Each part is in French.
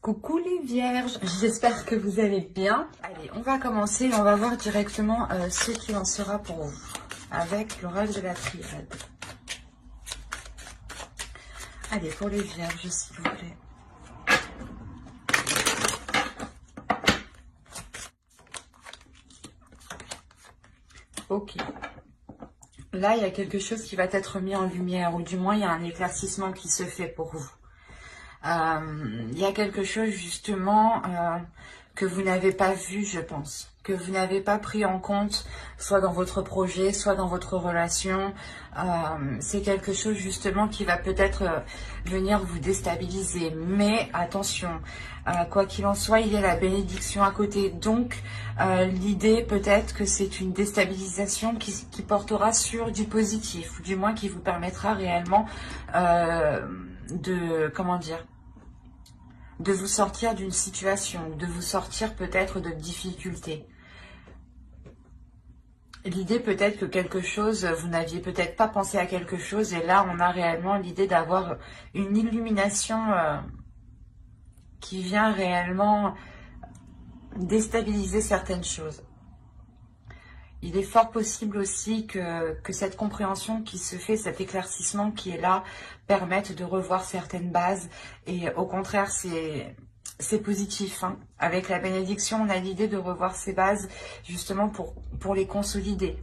Coucou les vierges, j'espère que vous allez bien. Allez, on va commencer, on va voir directement ce qu'il en sera pour vous avec l'oracle de la triade. Allez, pour les vierges, s'il vous plaît. Ok. Là, il y a quelque chose qui va être mis en lumière, ou du moins, il y a un éclaircissement qui se fait pour vous. Il y a quelque chose justement que vous n'avez pas vu, je pense, que vous n'avez pas pris en compte, soit dans votre projet, soit dans votre relation. C'est quelque chose justement qui va peut-être venir vous déstabiliser. Mais attention, quoi qu'il en soit, il y a la bénédiction à côté. Donc, l'idée peut-être que c'est une déstabilisation qui portera sur du positif, ou du moins qui vous permettra réellement comment dire, de vous sortir d'une situation, de vous sortir peut-être de difficultés. L'idée peut-être que quelque chose, vous n'aviez peut-être pas pensé à quelque chose, et là on a réellement l'idée d'avoir une illumination qui vient réellement déstabiliser certaines choses. Il est fort possible aussi que cette compréhension qui se fait, cet éclaircissement qui est là, permette de revoir certaines bases. Et au contraire, c'est positif. Hein. Avec la bénédiction, on a l'idée de revoir ces bases justement pour les consolider.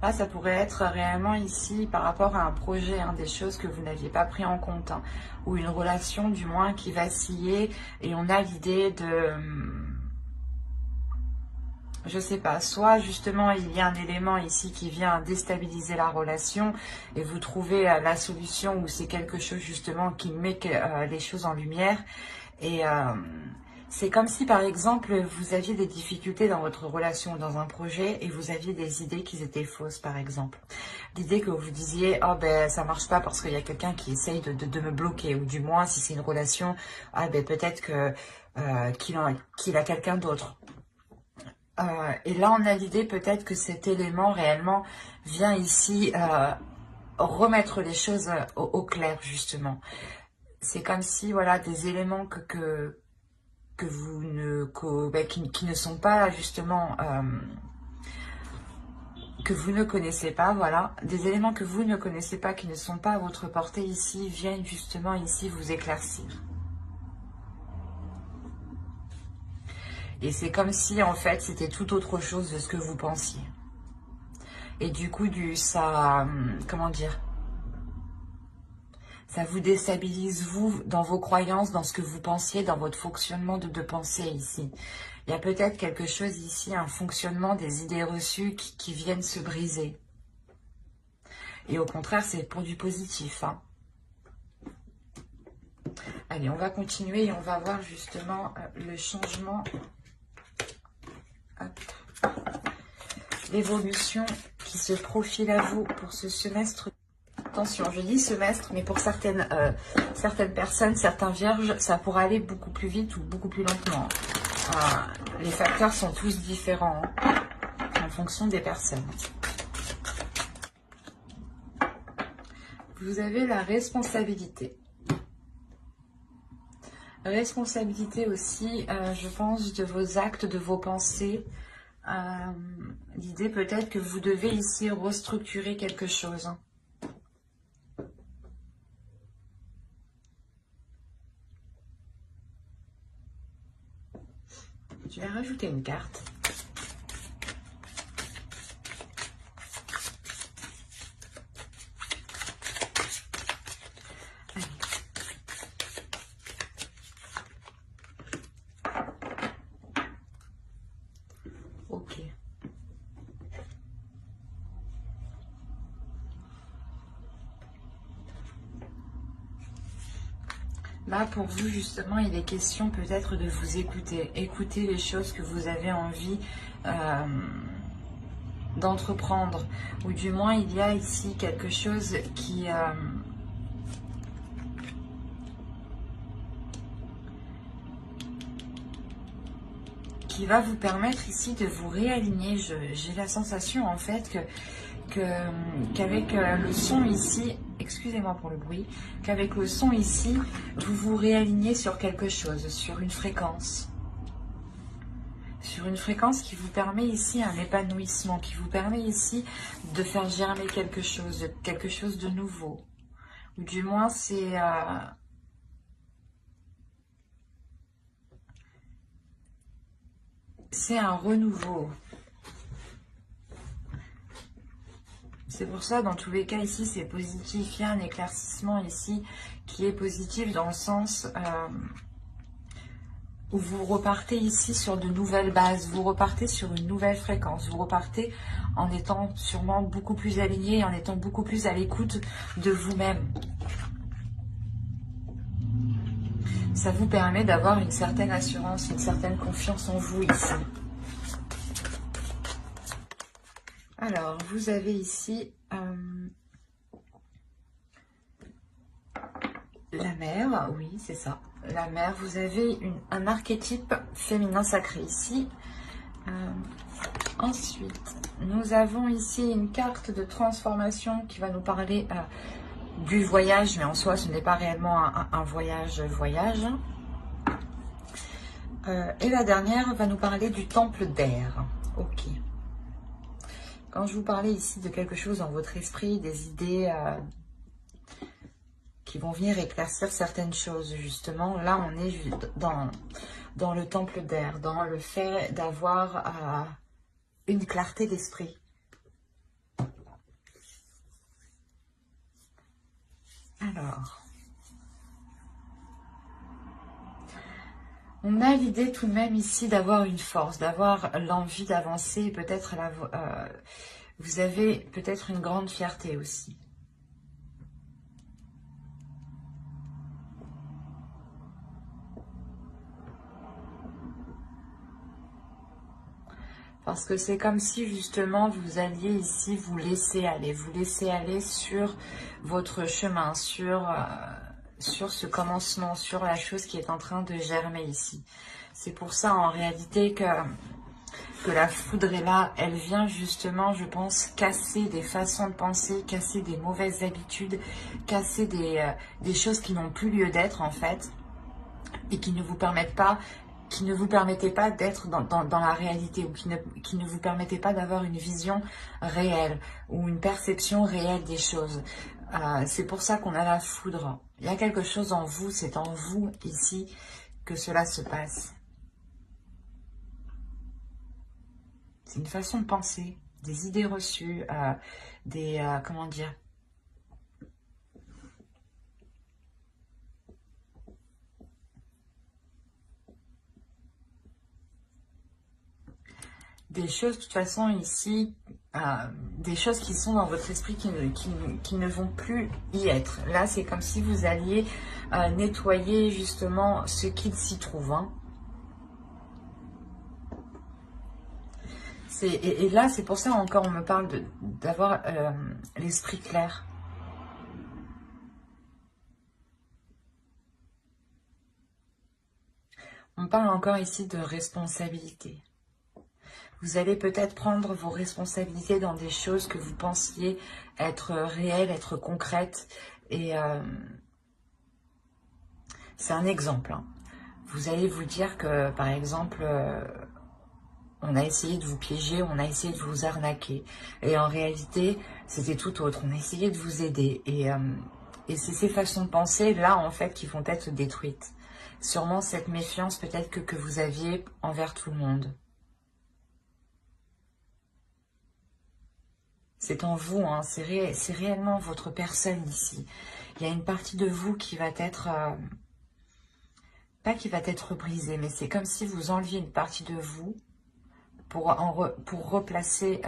Là, ça pourrait être réellement ici par rapport à un projet, hein, des choses que vous n'aviez pas pris en compte, hein, ou une relation du moins qui vacillait, et on a l'idée de, je sais pas, soit justement il y a un élément ici qui vient déstabiliser la relation et vous trouvez la solution, ou c'est quelque chose justement qui met les choses en lumière. Et c'est comme si, par exemple, vous aviez des difficultés dans votre relation, dans un projet, et vous aviez des idées qui étaient fausses, par exemple. L'idée que vous disiez, oh ben ça marche pas parce qu'il y a quelqu'un qui essaye de me bloquer, ou du moins, si c'est une relation, ah ben peut-être que qu'il a quelqu'un d'autre. Et là, on a l'idée peut-être que cet élément réellement vient ici remettre les choses au clair, justement. C'est comme si, voilà, des éléments qui ne sont pas justement, que vous ne connaissez pas, voilà, des éléments que vous ne connaissez pas, qui ne sont pas à votre portée ici, viennent justement ici vous éclaircir. Et c'est comme si en fait c'était tout autre chose de ce que vous pensiez. Et du coup, comment dire, ça vous déstabilise, vous, dans vos croyances, dans ce que vous pensiez, dans votre fonctionnement de pensée ici. Il y a peut-être quelque chose ici, un fonctionnement des idées reçues qui viennent se briser. Et au contraire, c'est pour du positif. Hein. Allez, on va continuer et on va voir justement le changement. L'évolution qui se profile à vous pour ce semestre. Attention, je dis semestre, mais pour certaines personnes, certains vierges, ça pourra aller beaucoup plus vite ou beaucoup plus lentement. Les facteurs sont tous différents en fonction des personnes. Vous avez la responsabilité. Responsabilité aussi, je pense, de vos actes, de vos pensées. L'idée peut-être que vous devez ici restructurer quelque chose. Je vais rajouter une carte. Allez. Ok. Là, pour vous, justement, il est question peut-être de vous écouter. Écouter les choses que vous avez envie d'entreprendre. Ou du moins, il y a ici quelque chose qui va vous permettre ici de vous réaligner. J'ai la sensation, en fait, qu'avec le son ici excusez-moi pour le bruit, qu'avec le son ici, vous vous réalignez sur quelque chose, sur une fréquence. Sur une fréquence qui vous permet ici un épanouissement, qui vous permet ici de faire germer quelque chose de nouveau. Ou du moins, c'est un renouveau. C'est pour ça, dans tous les cas, ici, c'est positif. Il y a un éclaircissement ici qui est positif dans le sens où vous repartez ici sur de nouvelles bases, vous repartez sur une nouvelle fréquence, vous repartez en étant sûrement beaucoup plus aligné, en étant beaucoup plus à l'écoute de vous-même. Ça vous permet d'avoir une certaine assurance, une certaine confiance en vous ici. Alors, vous avez ici la mer, oui, c'est ça. La mer, vous avez un archétype féminin sacré ici. Ensuite, nous avons ici une carte de transformation qui va nous parler du voyage, mais en soi, ce n'est pas réellement un voyage. Et la dernière va nous parler du temple d'air. Ok. Quand je vous parlais ici de quelque chose dans votre esprit, des idées qui vont venir éclaircir certaines choses, justement, là, on est dans le temple d'air, dans le fait d'avoir une clarté d'esprit. Alors, on a l'idée tout de même ici d'avoir une force, d'avoir l'envie d'avancer, peut-être vous avez peut-être une grande fierté aussi. Parce que c'est comme si justement vous alliez ici vous laisser aller sur votre chemin, sur ce commencement, sur la chose qui est en train de germer ici. C'est pour ça en réalité que la foudre est là. Elle vient justement, je pense, casser des façons de penser, casser des mauvaises habitudes, casser des choses qui n'ont plus lieu d'être en fait et qui ne vous permettent pas d'être dans la réalité ou qui ne vous permettaient pas d'avoir une vision réelle ou une perception réelle des choses. C'est pour ça qu'on a la foudre. Il y a quelque chose en vous, c'est en vous ici que cela se passe. C'est une façon de penser, des idées reçues, comment dire, des choses de toute façon ici, des choses qui sont dans votre esprit qui ne vont plus y être. Là, c'est comme si vous alliez nettoyer justement ce qu'il s'y trouve. Hein. Et là, c'est pour ça encore, on me parle d'avoir l'esprit clair. On parle encore ici de responsabilité. Vous allez peut-être prendre vos responsabilités dans des choses que vous pensiez être réelles, être concrètes. Et c'est un exemple. Hein. Vous allez vous dire que, par exemple, on a essayé de vous piéger, on a essayé de vous arnaquer. Et en réalité, c'était tout autre. On a essayé de vous aider. Et c'est ces façons de penser, là, en fait, qui vont être détruites. Sûrement cette méfiance, peut-être, que vous aviez envers tout le monde. C'est en vous, hein, c'est réellement votre personne ici. Il y a une partie de vous qui va être, pas qui va être brisée, mais c'est comme si vous enleviez une partie de vous pour replacer,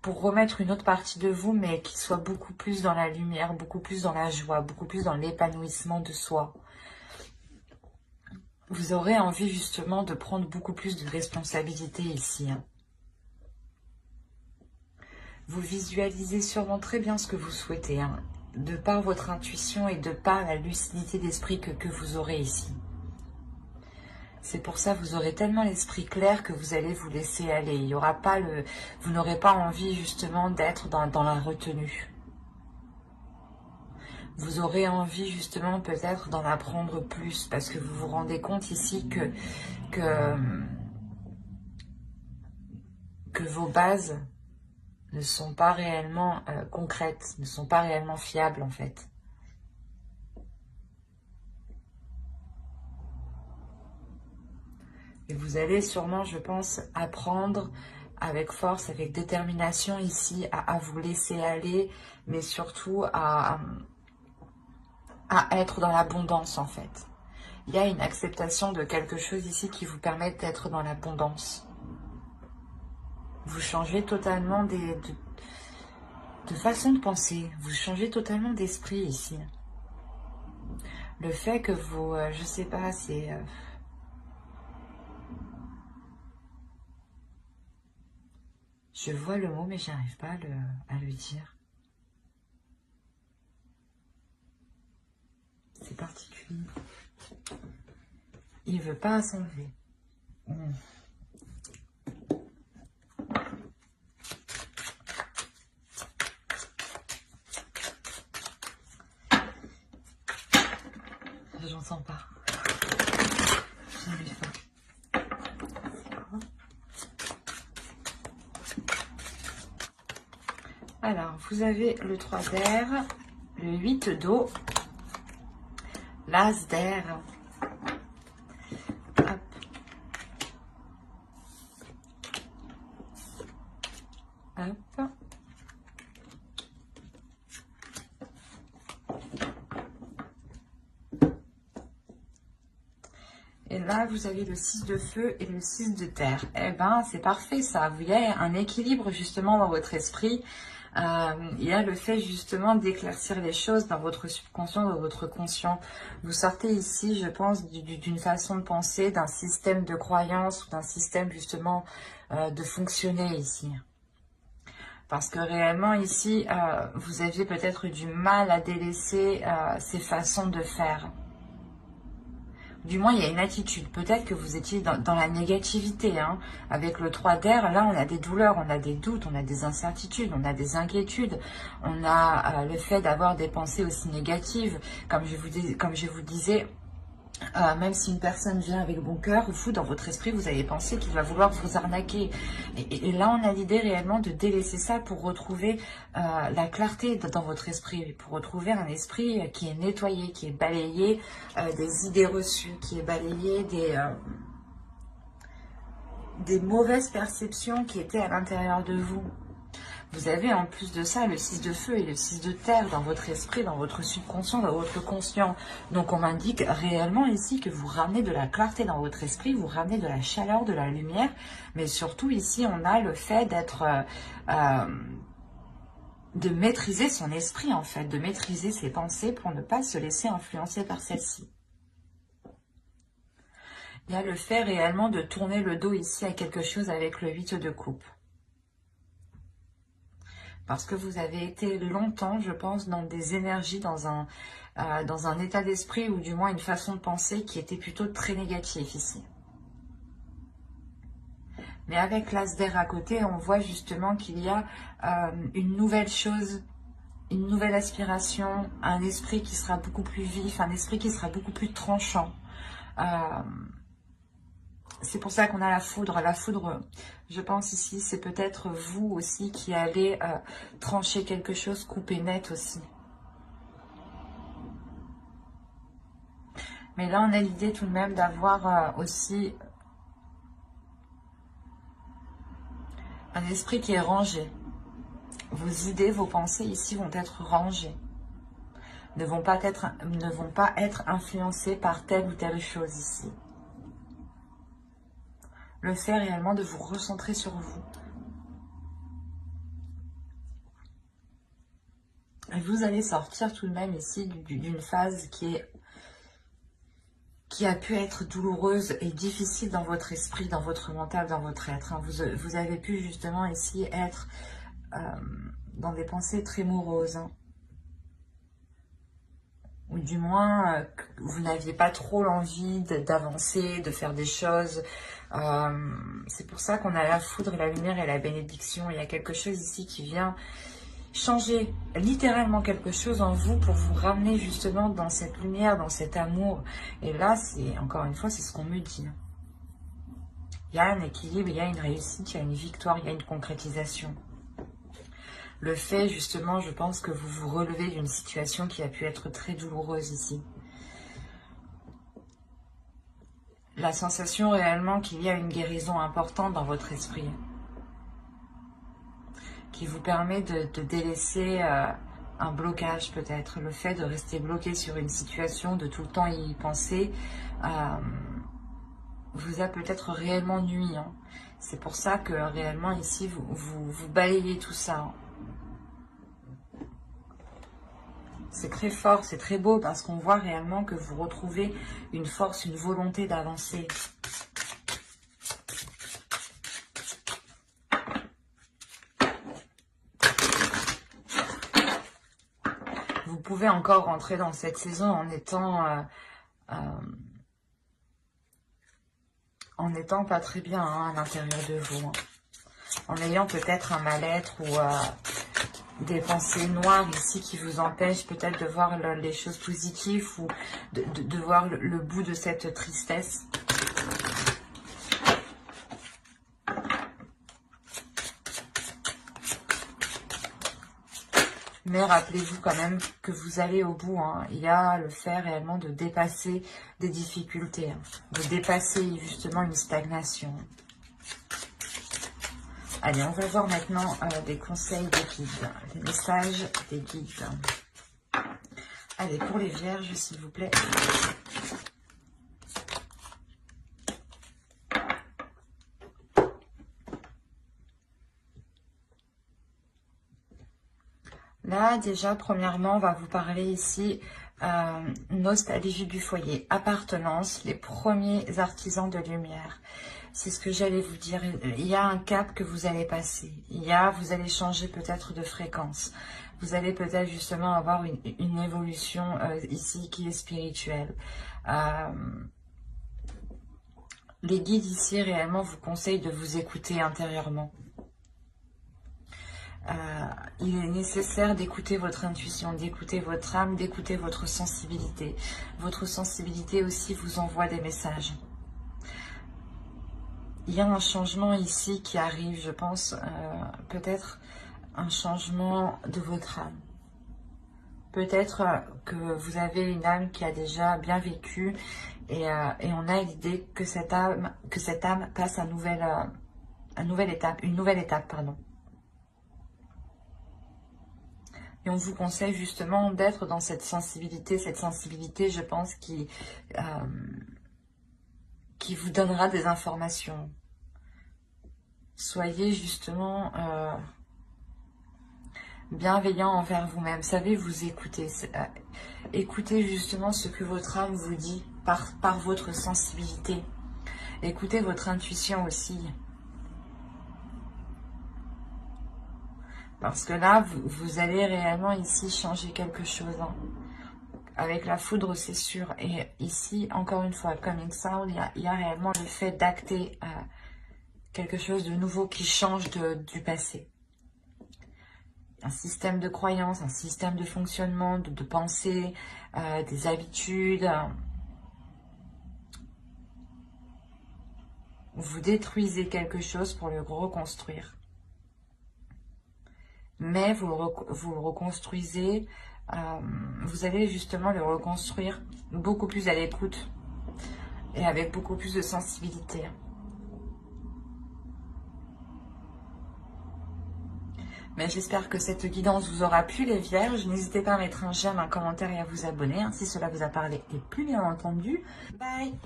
pour remettre une autre partie de vous, mais qui soit beaucoup plus dans la lumière, beaucoup plus dans la joie, beaucoup plus dans l'épanouissement de soi. Vous aurez envie justement de prendre beaucoup plus de responsabilités ici, hein. Vous visualisez sûrement très bien ce que vous souhaitez, hein, de par votre intuition et de par la lucidité d'esprit que vous aurez ici. C'est pour ça que vous aurez tellement l'esprit clair que vous allez vous laisser aller. Il y aura pas vous n'aurez pas envie justement d'être dans la retenue. Vous aurez envie justement peut-être d'en apprendre plus parce que vous vous rendez compte ici que vos bases ne sont pas réellement concrètes, ne sont pas réellement fiables en fait. Et vous allez sûrement, je pense, apprendre avec force, avec détermination ici à vous laisser aller, mais surtout à être dans l'abondance en fait. Il y a une acceptation de quelque chose ici qui vous permet d'être dans l'abondance. Vous changez totalement de façon de penser, vous changez totalement d'esprit ici. Le fait que vous, je sais pas, c'est... je vois le mot mais j'arrive pas à le dire. C'est particulier. Il veut pas s'enlever. J'entends pas. J'arrive pas. Alors, vous avez le 3 d'air, le 8 d'eau, l'as d'air. Hop. Hop. Et là, vous avez le 6 de feu et le 6 de terre. Eh ben, c'est parfait ça. Vous avez un équilibre justement dans votre esprit. Il y a le fait justement d'éclaircir les choses dans votre subconscient, dans votre conscient. Vous sortez ici, je pense, d'une façon de penser, d'un système de croyance ou d'un système justement de fonctionner ici. Parce que réellement ici, vous aviez peut-être du mal à délaisser ces façons de faire. Du moins, il y a une attitude. Peut-être que vous étiez dans la négativité. Hein. Avec le 3 d'air, là, on a des douleurs, on a des doutes, on a des incertitudes, on a des inquiétudes. On a le fait d'avoir des pensées aussi négatives. Comme je vous disais, même si une personne vient avec bon cœur, vous, dans votre esprit, vous allez penser qu'il va vouloir vous arnaquer. Et là, on a l'idée réellement de délaisser ça pour retrouver la clarté dans votre esprit, pour retrouver un esprit qui est nettoyé, qui est balayé des idées reçues, qui est balayé des mauvaises perceptions qui étaient à l'intérieur de vous. Vous avez en plus de ça le 6 de feu et le 6 de terre dans votre esprit, dans votre subconscient, dans votre conscient. Donc on m'indique réellement ici que vous ramenez de la clarté dans votre esprit, vous ramenez de la chaleur, de la lumière. Mais surtout ici on a le fait d'être... de maîtriser son esprit en fait, de maîtriser ses pensées pour ne pas se laisser influencer par celle-ci. Il y a le fait réellement de tourner le dos ici à quelque chose avec le 8 de coupe. Parce que vous avez été longtemps, je pense, dans des énergies, dans un état d'esprit ou du moins une façon de penser qui était plutôt très négatif ici. Mais avec l'as d'air à côté, on voit justement qu'il y a une nouvelle chose, une nouvelle aspiration, un esprit qui sera beaucoup plus vif, un esprit qui sera beaucoup plus tranchant. C'est pour ça qu'on a la foudre. La foudre, je pense ici, c'est peut-être vous aussi qui allez trancher quelque chose, couper net aussi. Mais là, on a l'idée tout de même d'avoir aussi un esprit qui est rangé. Vos idées, vos pensées ici vont être rangées. Ne vont pas être influencées par telle ou telle chose ici. Le fait réellement de vous recentrer sur vous. Et vous allez sortir tout de même ici d'une phase qui a pu être douloureuse et difficile dans votre esprit, dans votre mental, dans votre être. Vous avez pu justement ici être dans des pensées très moroses. Ou du moins, vous n'aviez pas trop l'envie d'avancer, de faire des choses. C'est pour ça qu'on a la foudre, la lumière et la bénédiction. Il y a quelque chose ici qui vient changer littéralement quelque chose en vous pour vous ramener justement dans cette lumière, dans cet amour. Et là, c'est encore une fois, c'est ce qu'on me dit. Il y a un équilibre, il y a une réussite, il y a une victoire, il y a une concrétisation. Le fait, justement, je pense que vous vous relevez d'une situation qui a pu être très douloureuse ici. La sensation réellement qu'il y a une guérison importante dans votre esprit, qui vous permet de délaisser un blocage peut-être, le fait de rester bloqué sur une situation, de tout le temps y penser, vous a peut-être réellement nui. Hein. C'est pour ça que réellement ici, vous balayez tout ça. Hein. C'est très fort, c'est très beau parce qu'on voit réellement que vous retrouvez une force, une volonté d'avancer. Vous pouvez encore rentrer dans cette saison en étant pas très bien hein, à l'intérieur de vous. Hein. En ayant peut-être un mal-être ou des pensées noires ici qui vous empêchent peut-être de voir les choses positives ou de voir le bout de cette tristesse. Mais rappelez-vous quand même que vous allez au bout. Hein. Il y a le fait réellement de dépasser des difficultés, hein, de dépasser justement une stagnation. Allez, on va voir maintenant des conseils des guides, des messages des guides. Allez, pour les vierges, s'il vous plaît. Là, déjà, premièrement, on va vous parler ici nostalgie du foyer, appartenance, les premiers artisans de lumière. C'est ce que j'allais vous dire. Il y a un cap que vous allez passer. Vous allez changer peut-être de fréquence. Vous allez peut-être justement avoir une évolution ici qui est spirituelle. Les guides ici réellement vous conseillent de vous écouter intérieurement. Il est nécessaire d'écouter votre intuition, d'écouter votre âme, d'écouter votre sensibilité. Votre sensibilité aussi vous envoie des messages. Il y a un changement ici qui arrive, je pense, peut-être un changement de votre âme. Peut-être que vous avez une âme qui a déjà bien vécu et on a l'idée que cette âme passe à une nouvelle étape, pardon. Et on vous conseille justement d'être dans cette sensibilité, je pense, qui vous donnera des informations. Soyez justement bienveillant envers vous-même. Savez vous écouter. Écoutez justement ce que votre âme vous dit par votre sensibilité. Écoutez votre intuition aussi. Parce que là, vous allez réellement ici changer quelque chose. Hein. Avec la foudre, c'est sûr. Et ici, encore une fois, coming sound, il y a réellement le fait d'acter quelque chose de nouveau qui change du passé. Un système de croyance, un système de fonctionnement, de pensée, des habitudes. Vous détruisez quelque chose pour le reconstruire. Mais vous le reconstruisez, vous allez justement le reconstruire beaucoup plus à l'écoute et avec beaucoup plus de sensibilité. Mais j'espère que cette guidance vous aura plu les vierges. N'hésitez pas à mettre un j'aime, un commentaire et à vous abonner si cela vous a parlé et plus bien entendu. Bye!